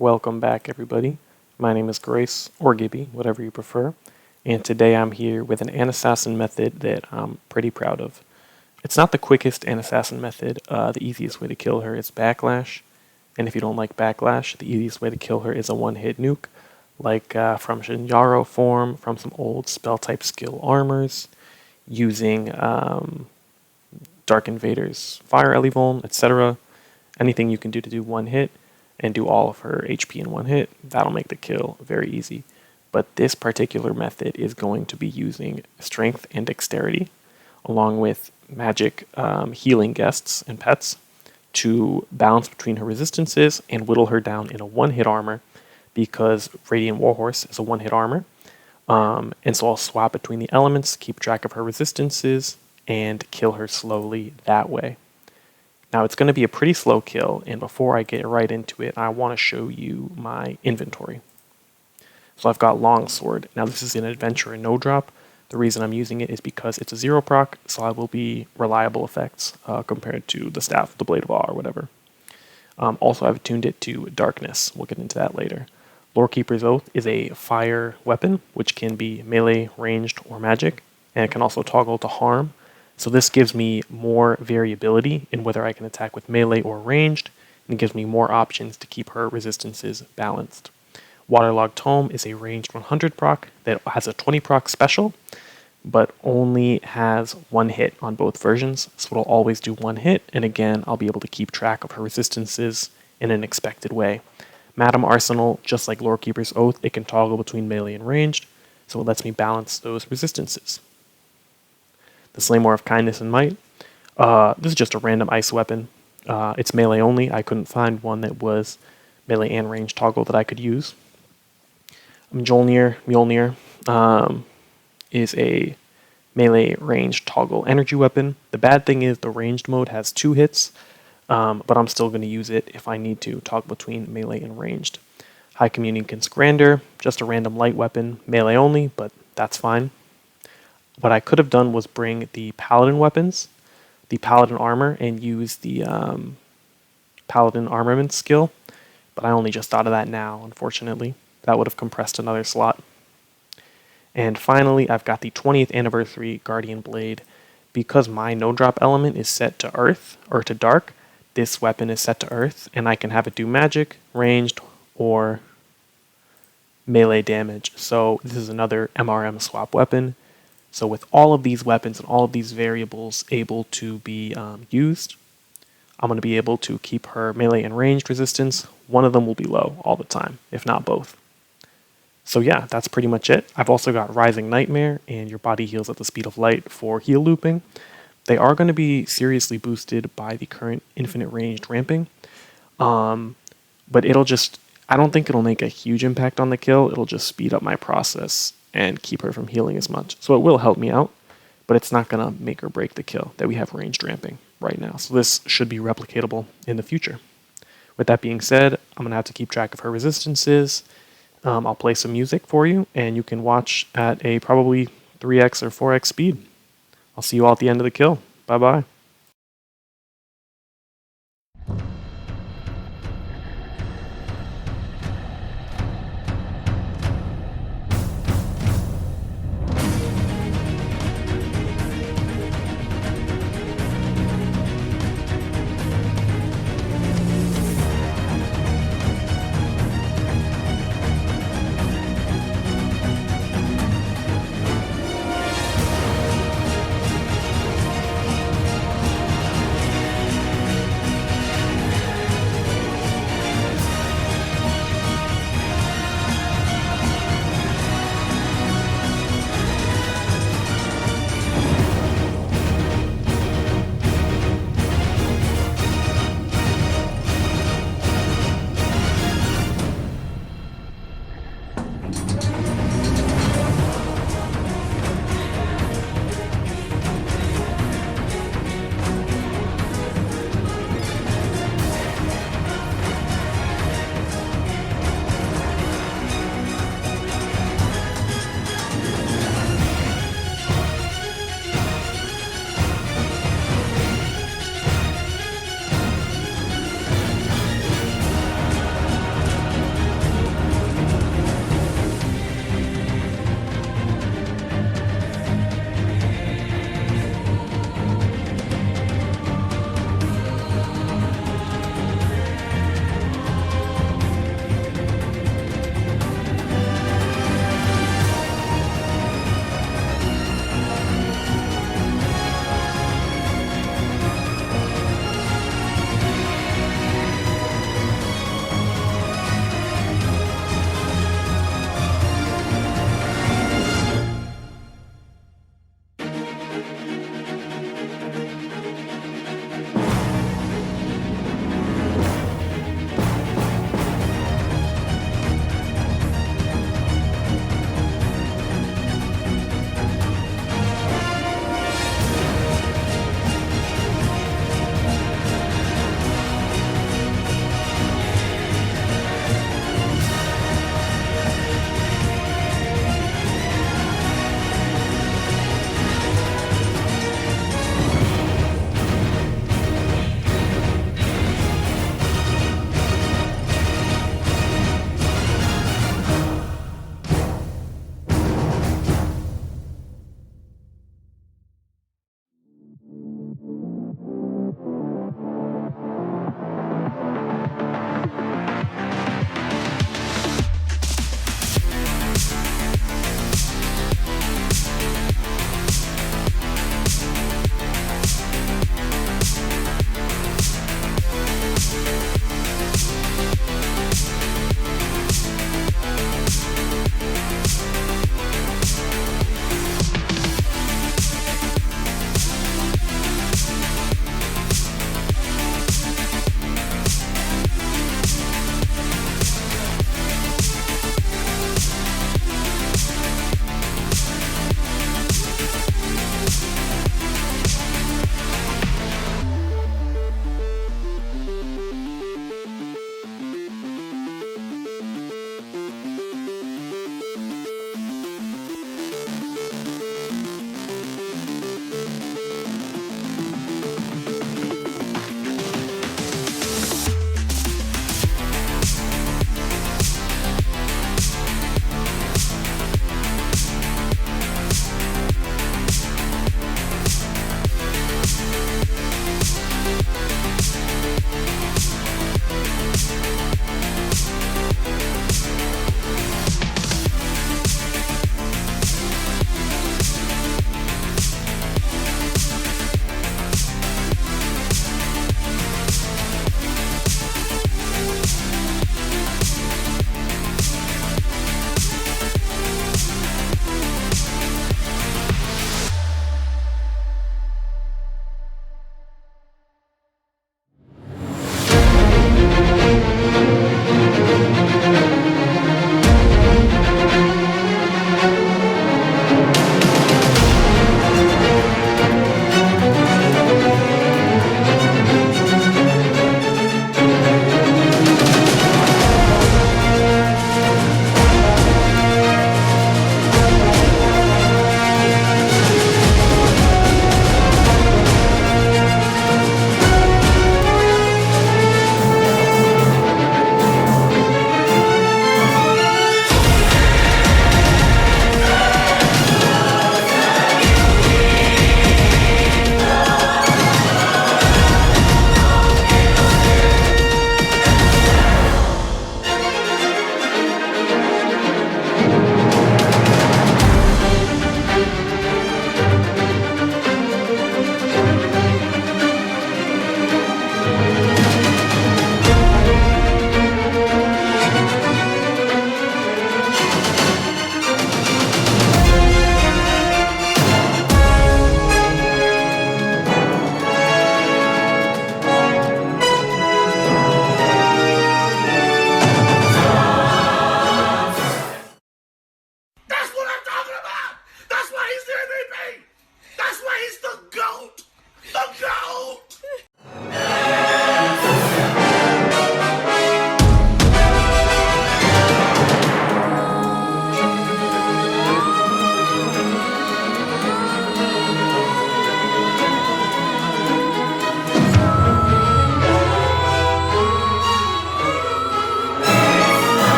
Welcome back, everybody. My name is Grace, or Gibby, whatever you prefer, and today I'm here with an assassin method that I'm pretty proud of. It's not the quickest assassin method. The easiest way to kill her is backlash, and if you don't like backlash, the easiest way to kill her is a one-hit nuke, like from Shinjaro form, from some old spell-type skill armors, using Dark Invader's Fire Elevuln, etc. Anything you can do to do one hit and do all of her HP in one hit, that'll make the kill very easy. But this particular method is going to be using strength and dexterity, along with magic healing guests and pets, to balance between her resistances and whittle her down in a one-hit armor, because Radiant Warhorse is a one-hit armor. And so I'll swap between the elements, keep track of her resistances, and kill her slowly that way. Now it's going to be a pretty slow kill, and before I get right into it, I want to show you my inventory. So I've got Longsword. Now this is an adventure and no drop. The reason I'm using it is because it's a 0 proc, so I will be reliable effects compared to the Staff, the Blade of Awe, or whatever. Also, I've tuned it to Darkness. We'll get into that later. Lorekeeper's Oath is a fire weapon, which can be melee, ranged, or magic, and it can also toggle to harm. So this gives me more variability in whether I can attack with melee or ranged, and it gives me more options to keep her resistances balanced. Waterlogged Tome is a ranged 100 proc that has a 20 proc special, but only has one hit on both versions, so it'll always do one hit, and again, I'll be able to keep track of her resistances in an expected way. Madam Arsenal, just like Lorekeeper's Oath, it can toggle between melee and ranged, so it lets me balance those resistances. The Slaymore of Kindness and Might. This is just a random ice weapon. It's melee only. I couldn't find one that was melee and range toggle that I could use. Mjolnir is a melee range toggle energy weapon. The bad thing is the ranged mode has 2 hits, but I'm still going to use it if I need to toggle between melee and ranged. High Communicant's Grandeur, just a random light weapon, melee only, but that's fine. What I could have done was bring the Paladin weapons, the Paladin armor, and use the Paladin armament skill, but I only just thought of that now, unfortunately. That would have compressed another slot. And finally, I've got the 20th Anniversary Guardian Blade. Because my no-drop element is set to Earth, or to Dark, this weapon is set to Earth, and I can have it do magic, ranged, or melee damage. So this is another MRM swap weapon. So with all of these weapons and all of these variables able to be used, I'm going to be able to keep her melee and ranged resistance. One of them will be low all the time, if not both. So yeah, that's pretty much it. I've also got Rising Nightmare and Your Body Heals at the Speed of Light for heal looping. They are going to be seriously boosted by the current infinite ranged ramping. But it'll just, I don't think it'll make a huge impact on the kill. It'll just speed up my process and keep her from healing as much. So it will help me out, but it's not going to make or break the kill that we have ranged ramping right now. So this should be replicatable in the future. With that being said, I'm going to have to keep track of her resistances. I'll play some music for you, and you can watch at a probably 3x or 4x speed. I'll see you all at the end of the kill. Bye-bye.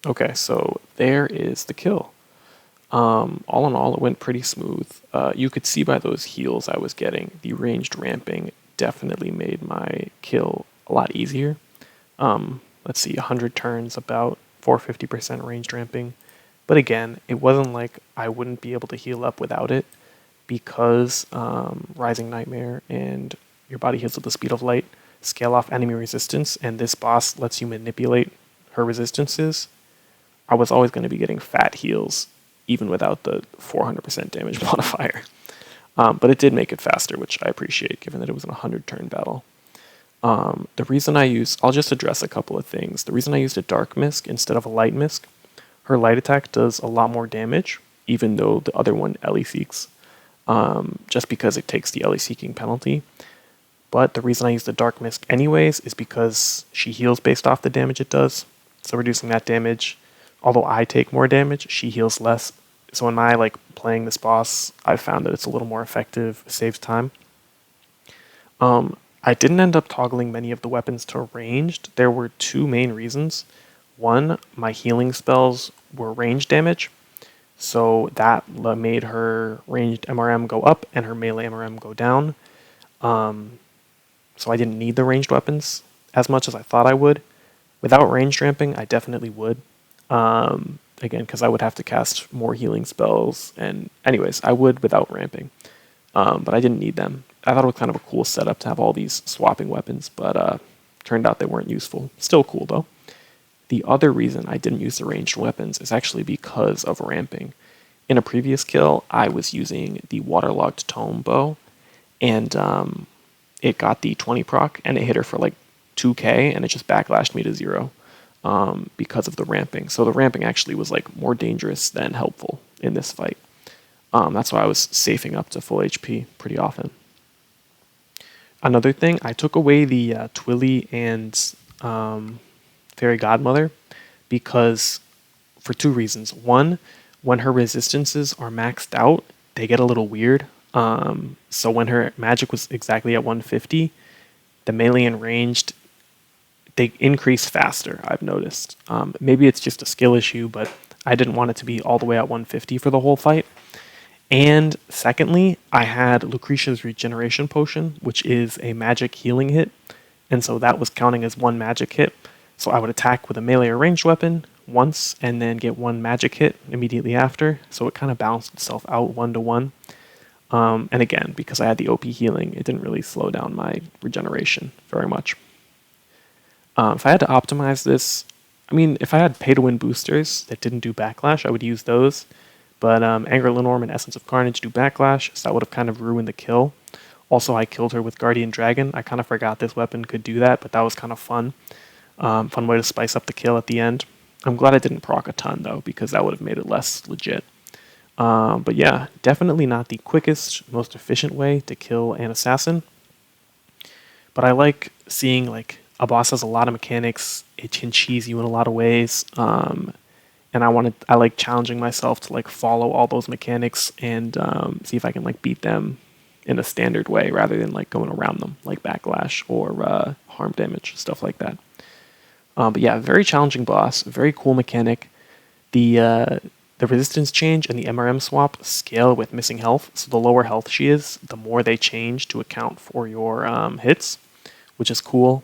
Okay, so there is the kill. All in all, it went pretty smooth. You could see by those heals I was getting, the ranged ramping definitely made my kill a lot easier. Let's see, 100 turns, about 450% ranged ramping. But again, it wasn't like I wouldn't be able to heal up without it, because Rising Nightmare and your body heals with the speed of light scale off enemy resistance, and this boss lets you manipulate her resistances. I was always going to be getting fat heals, even without the 400% damage modifier. But it did make it faster, which I appreciate, given that it was an 100-turn battle. The reason I'll just address a couple of things. The reason I used a Dark Mist instead of a Light Mist, her light attack does a lot more damage, even though the other one Ellie seeks, just because it takes the Ellie seeking penalty. But the reason I use the Dark Mist anyways is because she heals based off the damage it does, so reducing that damage. Although I take more damage, she heals less. So in my playing this boss, I've found that it's a little more effective, saves time. I didn't end up toggling many of the weapons to ranged. There were two main reasons. One, my healing spells were range damage, so that made her ranged MRM go up and her melee MRM go down. So I didn't need the ranged weapons as much as I thought I would. Without ranged ramping, I definitely would. Again, because I would have to cast more healing spells, and anyways, I would without ramping. But I didn't need them. I thought it was kind of a cool setup to have all these swapping weapons, but turned out they weren't useful. Still cool though. The other reason I didn't use the ranged weapons is actually because of ramping. In a previous kill, I was using the waterlogged tome bow, and it got the 20 proc, and it hit her for 2k, and it just backlashed me to 0 because of the ramping. So the ramping actually was more dangerous than helpful in this fight. That's why I was safing up to full HP pretty often. Another thing, I took away the Twilly and Fairy Godmother because for two reasons. One, when her resistances are maxed out, they get a little weird. So when her magic was exactly at 150, the melee and ranged, they increase faster, I've noticed. Maybe it's just a skill issue, but I didn't want it to be all the way at 150 for the whole fight. And secondly, I had Lucretia's Regeneration Potion, which is a magic healing hit, and so that was counting as one magic hit. So I would attack with a melee or ranged weapon once, and then get one magic hit immediately after, so it kind of balanced itself out 1-to-1. And again, because I had the OP healing, it didn't really slow down my regeneration very much. If I had to optimize this, if I had pay-to-win boosters that didn't do backlash, I would use those. But Anger Lenorm and Essence of Carnage do backlash, so that would have kind of ruined the kill. Also, I killed her with Guardian Dragon. I kind of forgot this weapon could do that, but that was kind of fun. Fun way to spice up the kill at the end. I'm glad I didn't proc a ton, though, because that would have made it less legit. But yeah, definitely not the quickest, most efficient way to kill an assassin. But I like seeing, a boss has a lot of mechanics. It can cheese you in a lot of ways. And I like challenging myself to follow all those mechanics and see if I can beat them in a standard way rather than going around them, like backlash or harm damage, stuff like that. But yeah, very challenging boss, very cool mechanic. The resistance change and the MRM swap scale with missing health, so the lower health she is, the more they change to account for your hits, which is cool.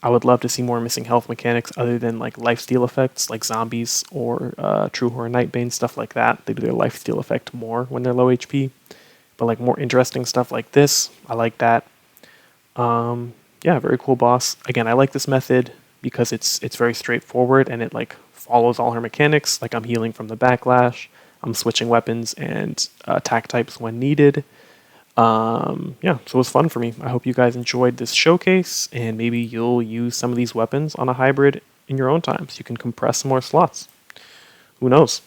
I would love to see more missing health mechanics other than lifesteal effects like zombies or True Horror Nightbane, stuff like that. They do their lifesteal effect more when they're low HP. But more interesting stuff like this, I like that. Yeah, very cool boss. Again, I like this method because it's very straightforward and it follows all her mechanics. I'm healing from the backlash, I'm switching weapons and attack types when needed. Yeah, so it was fun for me. I hope you guys enjoyed this showcase, and maybe you'll use some of these weapons on a hybrid in your own time so you can compress some more slots. Who knows?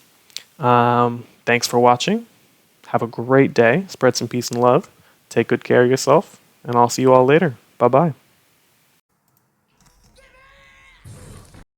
Thanks for watching. Have a great day. Spread some peace and love. Take good care of yourself, and I'll see you all later. Bye-bye.